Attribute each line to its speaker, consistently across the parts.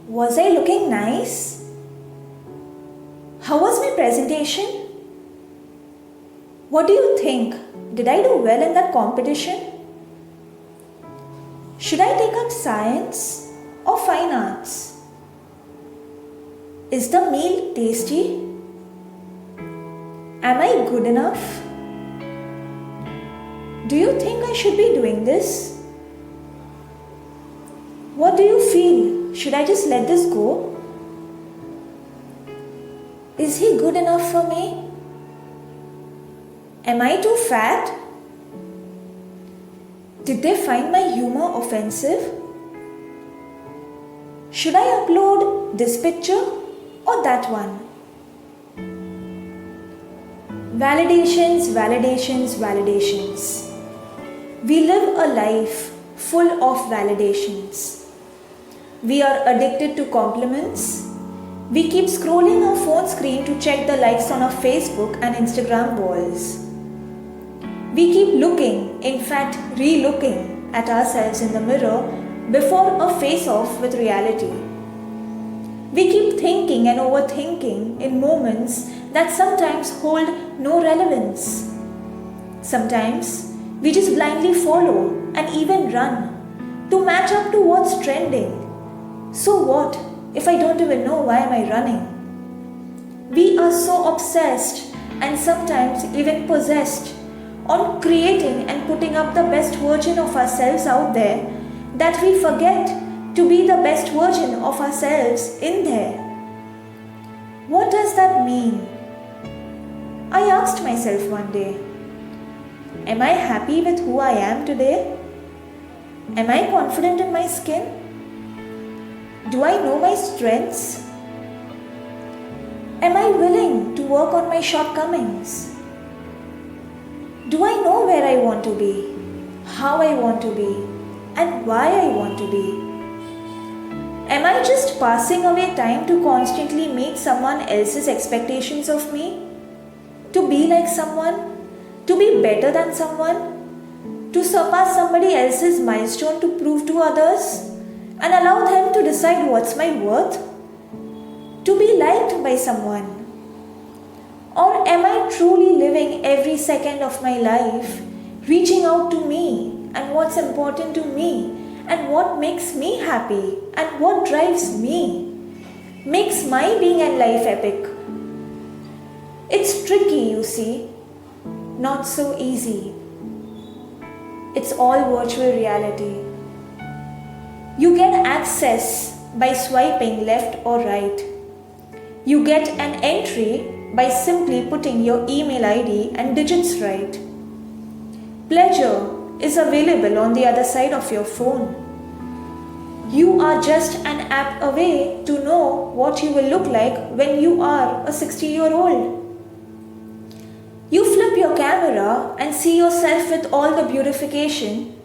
Speaker 1: Was I looking nice? How was my presentation? What do you think? Did I do well in that competition? Should I take up science or fine arts? Is the meal tasty? Am I good enough? Do you think I should be doing this? What do you feel? Should I just let this go? Is he good enough for me? Am I too fat? Did they find my humor offensive? Should I upload this picture or that one? Validations, validations, validations. We live a life full of validations. We are addicted to compliments. We keep scrolling our phone screen to check the likes on our Facebook and Instagram walls. We keep looking, in fact re-looking at ourselves in the mirror before a face-off with reality. We keep thinking and overthinking in moments that sometimes hold no relevance. Sometimes we just blindly follow and even run to match up to what's trending. So what if I don't even know why am I running? We are so obsessed and sometimes even possessed on creating and putting up the best version of ourselves out there that we forget to be the best version of ourselves in there. What does that mean? I asked myself one day, am I happy with who I am today? Am I confident in my skin? Do I know my strengths? Am I willing to work on my shortcomings? Do I know where I want to be, how I want to be, and why I want to be? Am I just passing away time to constantly meet someone else's expectations of me? To be like someone? To be better than someone? To surpass somebody else's milestone to prove to others? And allow them to decide what's my worth? To be liked by someone? Or am I truly living every second of my life, reaching out to me and what's important to me and what makes me happy and what drives me, makes my being and life epic? It's tricky, you see, not so easy. It's all virtual reality. You get access by swiping left or right. You get an entry by simply putting your email ID and digits right. Pleasure is available on the other side of your phone. You are just an app away to know what you will look like when you are a 60-year-old. You flip your camera and see yourself with all the beautification.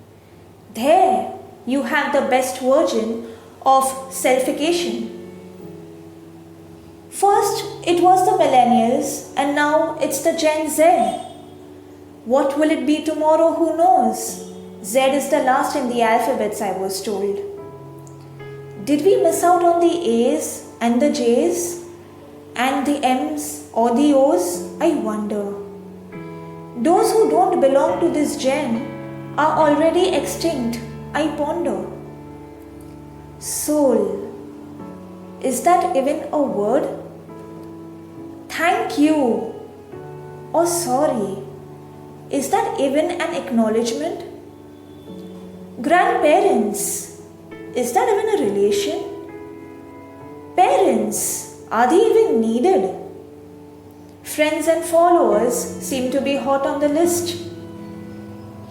Speaker 1: There, you have the best version of selfification. First, it was the millennials and now it's the Gen Z. What will it be tomorrow? Who knows? Z is the last in the alphabets, I was told. Did we miss out on the A's and the J's and the M's or the O's? I wonder. Those who don't belong to this gen are already extinct, I ponder. Soul. Is that even a word? Thank you or sorry. Is that even an acknowledgement? Grandparents. Is that even a relation? Parents. Are they even needed? Friends and followers seem to be hot on the list.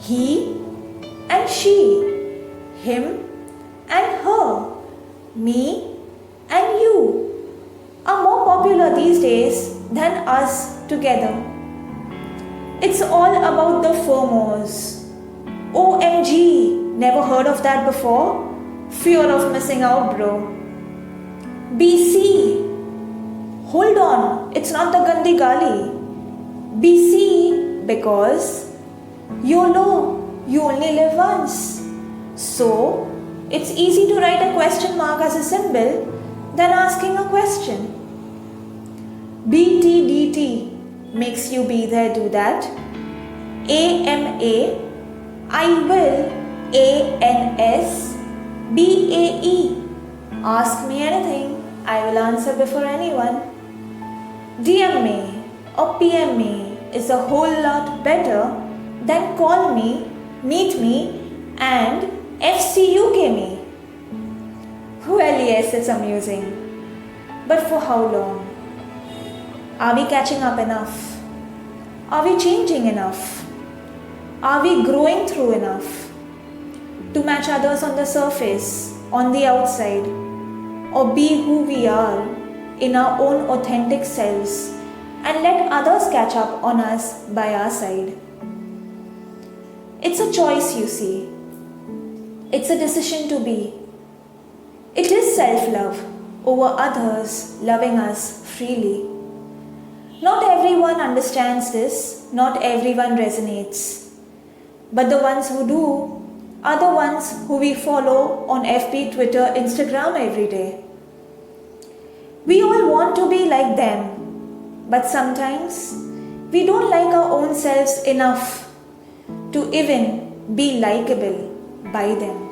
Speaker 1: He and she. Him and her. Me and you are more popular these days than us together. It's all about the FOMOs. OMG, never heard of that before? Fear of missing out, bro. BC. Hold on, it's not the Gandhi Gali. BC because YOLO, you only live once. So, it's easy to write a question mark as a symbol than asking a question. BTDT makes you be there, do that. AMA, I will, ANS, BAE, ask me anything, I will answer before anyone. DMA or PMA is a whole lot better than call me, meet me, and FCUK me. Well, yes, it's amusing. But for how long? Are we catching up enough? Are we changing enough? Are we growing through enough to match others on the surface, on the outside, or be who we are in our own authentic selves and let others catch up on us by our side? It's a choice, you see. It's a decision to be. It is self-love over others loving us freely. Not everyone understands this, not everyone resonates. But the ones who do are the ones who we follow on FB, Twitter, Instagram every day. We all want to be like them, but sometimes we don't like our own selves enough to even be likable by them.